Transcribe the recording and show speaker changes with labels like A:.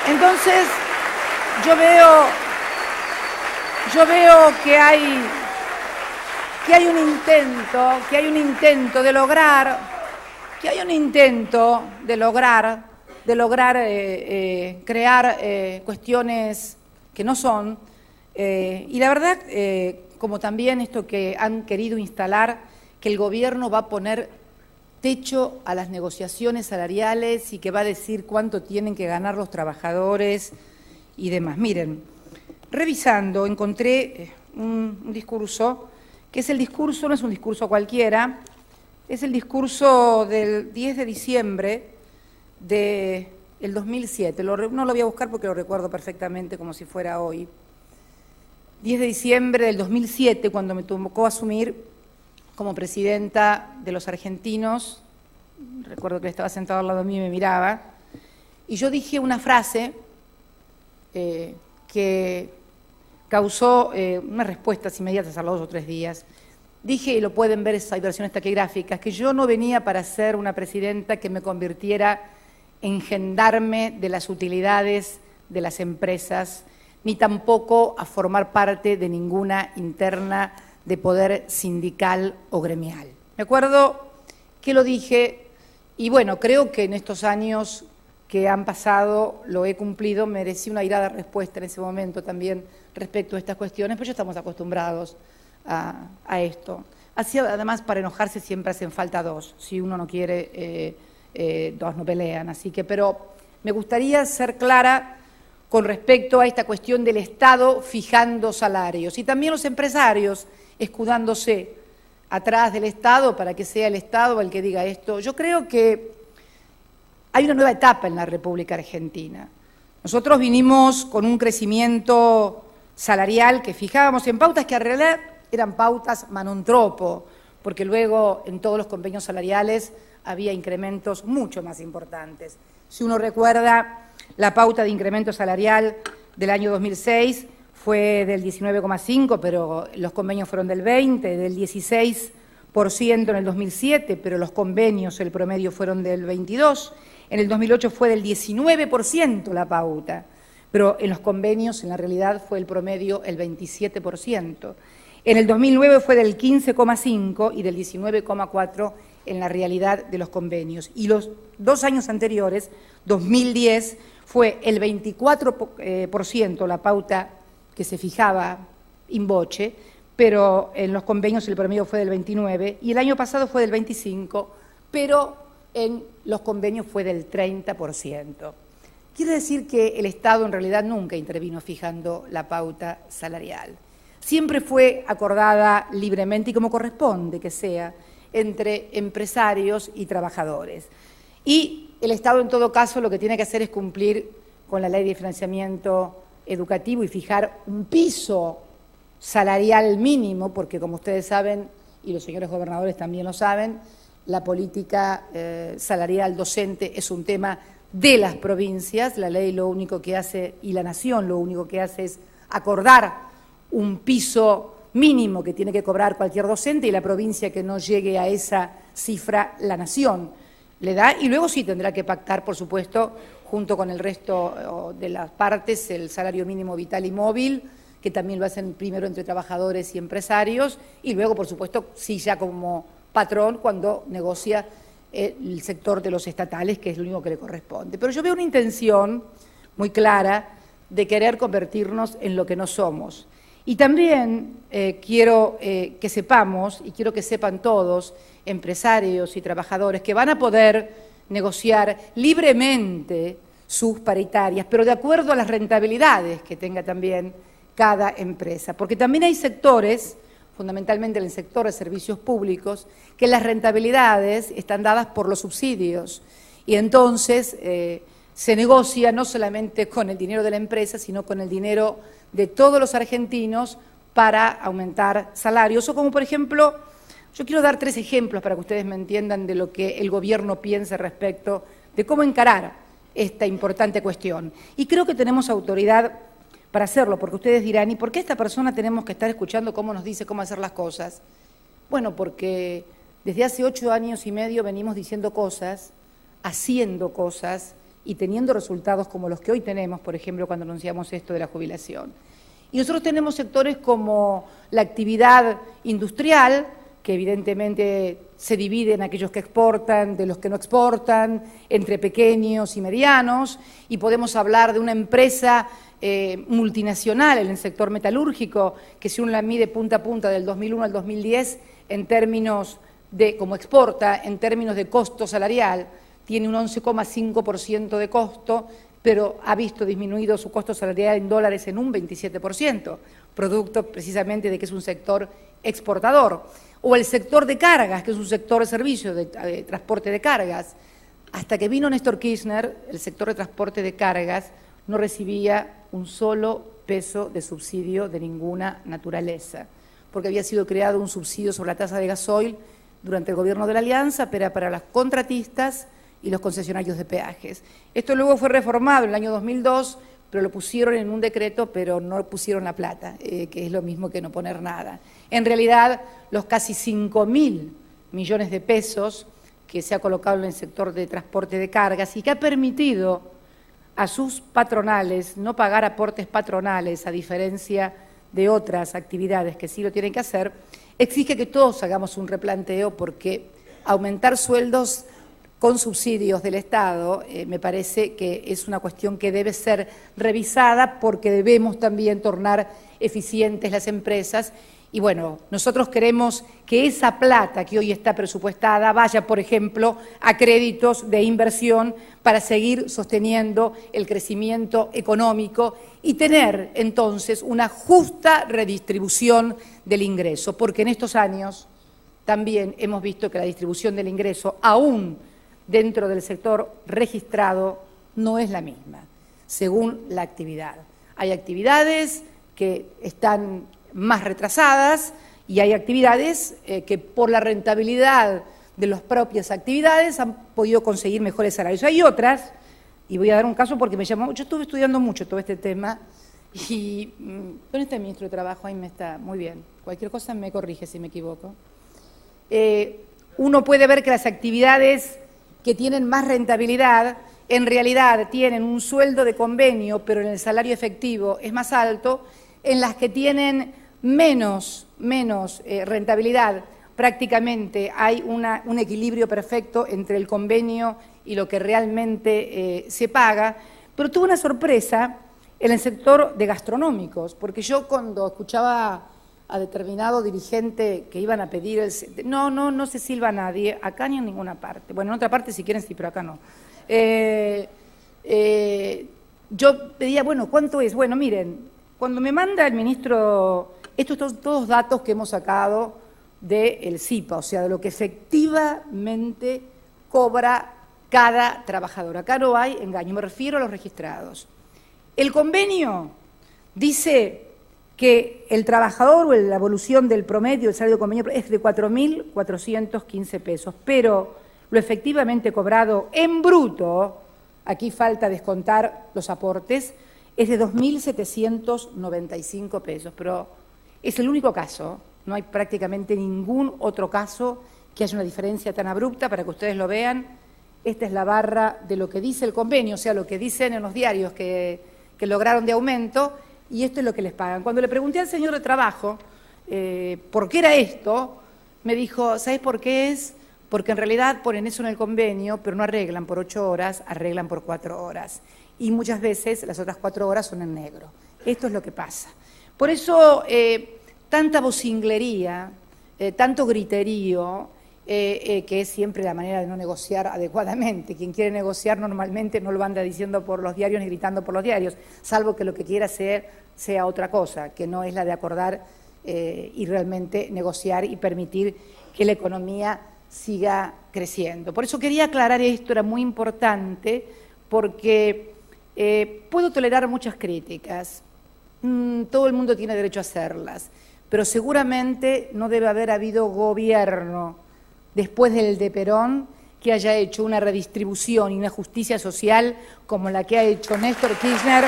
A: Entonces, yo veo que hay un intento de lograr crear cuestiones que no son, y la verdad, como también esto que han querido instalar, que el gobierno va a poner techo a las negociaciones salariales y que va a decir cuánto tienen que ganar los trabajadores y demás. Miren, revisando encontré un discurso, que es el discurso, no es un discurso cualquiera, es el discurso del 10 de diciembre del 2007. No lo voy a buscar porque lo recuerdo perfectamente como si fuera hoy. 10 de diciembre del 2007, cuando me tocó asumir como presidenta de los argentinos. Recuerdo que estaba sentado al lado de mí y me miraba. Y yo dije una frase que causó unas respuestas inmediatas a los 2 o 3 días. Dije, y lo pueden ver, hay versiones taquigráficas, que yo no venía para ser una presidenta que me convirtiera en gendarme de las utilidades de las empresas, ni tampoco a formar parte de ninguna interna de poder sindical o gremial. Me acuerdo que lo dije, y bueno, creo que en estos años que han pasado lo he cumplido, merecí una airada respuesta en ese momento también respecto a estas cuestiones, pero ya estamos acostumbrados a esto. Así, además, para enojarse siempre hacen falta 2, si uno no quiere, 2 no pelean, así que, pero me gustaría ser clara con respecto a esta cuestión del Estado fijando salarios y también los empresarios escudándose atrás del Estado para que sea el Estado el que diga esto. Yo creo que hay una nueva etapa en la República Argentina. Nosotros vinimos con un crecimiento salarial que fijábamos en pautas que en realidad eran pautas manontropo, porque luego en todos los convenios salariales había incrementos mucho más importantes. Si uno recuerda, la pauta de incremento salarial del año 2006 fue del 19,5, pero los convenios fueron del 20, del 16% en el 2007, pero los convenios, el promedio, fueron del 22%. En el 2008 fue del 19% la pauta, pero en los convenios, en la realidad, fue el promedio el 27%. En el 2009 fue del 15,5 y del 19,4 en la realidad de los convenios. Y los 2 años anteriores, 2010, fue el 24% la pauta que se fijaba in voce, pero en los convenios el promedio fue del 29 y el año pasado fue del 25, pero en los convenios fue del 30%. Quiere decir que el Estado en realidad nunca intervino fijando la pauta salarial. Siempre fue acordada libremente y como corresponde que sea entre empresarios y trabajadores. Y el Estado en todo caso lo que tiene que hacer es cumplir con la ley de financiamiento educativo y fijar un piso salarial mínimo, porque como ustedes saben, y los señores gobernadores también lo saben, la política salarial docente es un tema de las provincias. La ley lo único que hace, y la Nación lo único que hace, es acordar un piso mínimo que tiene que cobrar cualquier docente, y la provincia que no llegue a esa cifra, la Nación le da, y luego sí tendrá que pactar, por supuesto, junto con el resto de las partes, el salario mínimo vital y móvil, que también lo hacen primero entre trabajadores y empresarios, y luego, por supuesto, sí ya como patrón cuando negocia el sector de los estatales, que es lo único que le corresponde. Pero yo veo una intención muy clara de querer convertirnos en lo que no somos. Y también quiero que sepamos, y quiero que sepan todos, empresarios y trabajadores, que van a poder negociar libremente sus paritarias, pero de acuerdo a las rentabilidades que tenga también cada empresa. Porque también hay sectores, fundamentalmente en el sector de servicios públicos, que las rentabilidades están dadas por los subsidios. Y entonces se negocia no solamente con el dinero de la empresa, sino con el dinero de todos los argentinos para aumentar salarios. O como, por ejemplo, yo quiero dar 3 ejemplos para que ustedes me entiendan de lo que el gobierno piensa respecto de cómo encarar esta importante cuestión. Y creo que tenemos autoridad para hacerlo, porque ustedes dirán, ¿y por qué esta persona tenemos que estar escuchando cómo nos dice cómo hacer las cosas? Bueno, porque desde hace 8 años y medio venimos diciendo cosas, haciendo cosas, y teniendo resultados como los que hoy tenemos, por ejemplo, cuando anunciamos esto de la jubilación. Y nosotros tenemos sectores como la actividad industrial, que evidentemente se divide en aquellos que exportan, de los que no exportan, entre pequeños y medianos, y podemos hablar de una empresa multinacional en el sector metalúrgico, que si uno la mide punta a punta del 2001 al 2010, en términos de, como exporta, en términos de costo salarial, tiene un 11,5% de costo, pero ha visto disminuido su costo salarial en dólares en un 27%, producto precisamente de que es un sector exportador. O el sector de cargas, que es un sector de servicio, de transporte de cargas. Hasta que vino Néstor Kirchner, el sector de transporte de cargas no recibía un solo peso de subsidio de ninguna naturaleza, porque había sido creado un subsidio sobre la tasa de gasoil durante el gobierno de la Alianza, pero para las contratistas y los concesionarios de peajes. Esto luego fue reformado en el año 2002, pero lo pusieron en un decreto, pero no pusieron la plata, que es lo mismo que no poner nada. En realidad, los casi 5.000 millones de pesos que se ha colocado en el sector de transporte de cargas y que ha permitido a sus patronales no pagar aportes patronales, a diferencia de otras actividades que sí lo tienen que hacer, exige que todos hagamos un replanteo, porque aumentar sueldos con subsidios del Estado, me parece que es una cuestión que debe ser revisada, porque debemos también tornar eficientes las empresas. Y bueno, nosotros queremos que esa plata que hoy está presupuestada vaya, por ejemplo, a créditos de inversión para seguir sosteniendo el crecimiento económico y tener entonces una justa redistribución del ingreso, porque en estos años también hemos visto que la distribución del ingreso, aún dentro del sector registrado, no es la misma, según la actividad. Hay actividades que están más retrasadas y hay actividades que por la rentabilidad de las propias actividades han podido conseguir mejores salarios. Hay otras, y voy a dar un caso porque me llamó, yo estuve estudiando mucho todo este tema y ¿dónde está el ministro de Trabajo? Ahí me está, muy bien, cualquier cosa me corrige si me equivoco. Uno puede ver que las actividades que tienen más rentabilidad en realidad tienen un sueldo de convenio, pero en el salario efectivo es más alto. En las que tienen menos rentabilidad, prácticamente hay un equilibrio perfecto entre el convenio y lo que realmente se paga. Pero tuve una sorpresa en el sector de gastronómicos, porque yo cuando escuchaba a determinado dirigente que iban a pedir no se silba a nadie, acá ni en ninguna parte. Bueno, en otra parte si quieren sí, pero acá no. Yo pedía, bueno, ¿cuánto es? Bueno, miren, cuando me manda el ministro, estos son todos datos que hemos sacado del CIPA, o sea, de lo que efectivamente cobra cada trabajador. Acá no hay engaño, me refiero a los registrados. El convenio dice que el trabajador o la evolución del promedio, el salario convenio es de 4.415 pesos, pero lo efectivamente cobrado en bruto, aquí falta descontar los aportes, es de 2.795 pesos, pero es el único caso, no hay prácticamente ningún otro caso que haya una diferencia tan abrupta. Para que ustedes lo vean, esta es la barra de lo que dice el convenio, o sea, lo que dicen en los diarios que lograron de aumento, y esto es lo que les pagan. Cuando le pregunté al señor de Trabajo por qué era esto, me dijo, ¿sabes por qué es? Porque en realidad ponen eso en el convenio, pero no arreglan por 8 horas, arreglan por 4 horas. Y muchas veces las otras 4 horas son en negro. Esto es lo que pasa. Por eso, tanta vocinglería, tanto griterío, que es siempre la manera de no negociar adecuadamente. Quien quiere negociar normalmente no lo anda diciendo por los diarios ni gritando por los diarios, salvo que lo que quiera sea otra cosa, que no es la de acordar y realmente negociar y permitir que la economía siga creciendo. Por eso quería aclarar esto, era muy importante, porque puedo tolerar muchas críticas, todo el mundo tiene derecho a hacerlas, pero seguramente no debe haber habido gobierno después del de Perón que haya hecho una redistribución y una justicia social como la que ha hecho Néstor Kirchner